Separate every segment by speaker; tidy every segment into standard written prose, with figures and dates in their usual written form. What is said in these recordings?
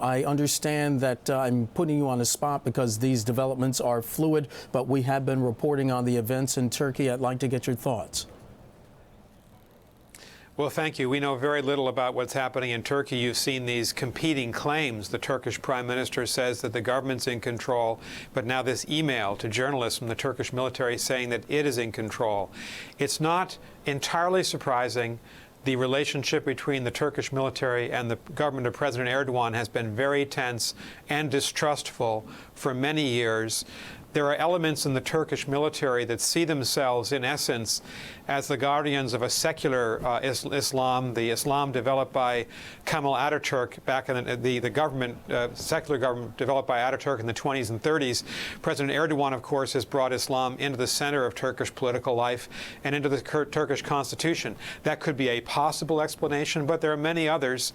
Speaker 1: I understand that I'm putting you on the spot because these developments are fluid, but we have been reporting on the events in Turkey. I'd like to get your thoughts.
Speaker 2: Well, thank you. We know very little about what's happening in Turkey. You've seen these competing claims. The Turkish prime minister says that the government's in control, but now this email to journalists from the Turkish military saying that it is in control. It's not entirely surprising. The relationship between the Turkish military and the government of President Erdogan has been very tense and distrustful for many years. There are elements in the Turkish military that see themselves, in essence, as the guardians of a secular Islam, the Islam developed by Kemal Ataturk back in the secular government developed by Ataturk in the 20s and 30s. President Erdogan, of course, has brought Islam into the center of Turkish political life and into the Turkish constitution. That could be a possible explanation, but there are many others.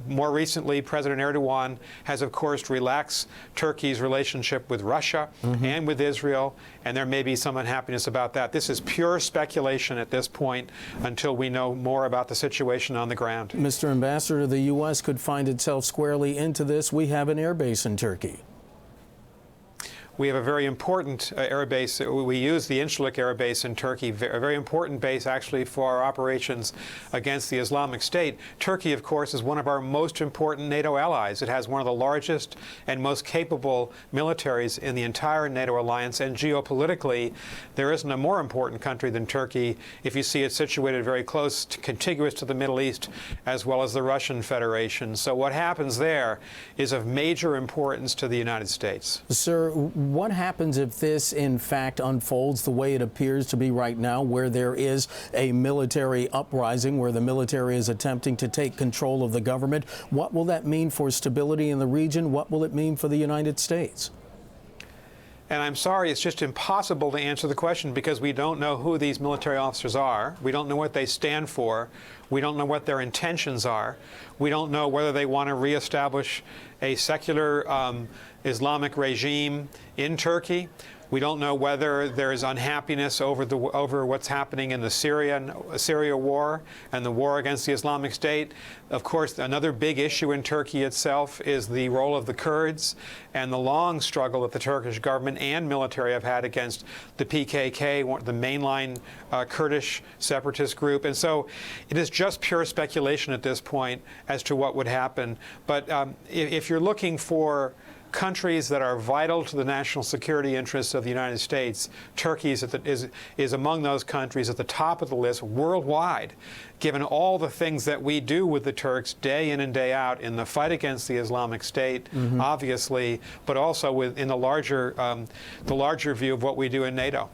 Speaker 2: More recently, President Erdogan has, of course, relaxed Turkey's relationship with Russia and with Israel, and there may be some unhappiness about that. This is pure speculation at this point until we know more about the situation on the ground.
Speaker 1: Mr. Ambassador, the U.S. could find itself squarely into this. We have an air base in Turkey.
Speaker 2: We have a very important air base. We use the Incirlik Air Base in Turkey, a very important base actually for our operations against the Islamic State. Turkey, of course, is one of our most important NATO allies. It has one of the largest and most capable militaries in the entire NATO alliance, and geopolitically, there isn't a more important country than Turkey if you see it situated very close, contiguous to the Middle East, as well as the Russian Federation. So what happens there is of major importance to the United States.
Speaker 1: Sir, what happens if this, in fact, unfolds the way it appears to be right now, where there is a military uprising, where the military is attempting to take control of the government? What will that mean for stability in the region? What will it mean for the United States?
Speaker 2: And I'm sorry, it's just impossible to answer the question because we don't know who these military officers are. We don't know what they stand for. We don't know what their intentions are. We don't know whether they want to reestablish a secular Islamic regime in Turkey. We don't know whether there is unhappiness over what's happening in the Syria war and the war against the Islamic State. Of course, another big issue in Turkey itself is the role of the Kurds and the long struggle that the Turkish government and military have had against the PKK, the mainline Kurdish separatist group. And so it is just pure speculation at this point as to what would happen. But if you're looking for countries that are vital to the national security interests of the United States, Turkey is among those countries at the top of the list worldwide, given all the things that we do with the Turks day in and day out in the fight against the Islamic State, obviously, but also in the larger view of what we do in NATO.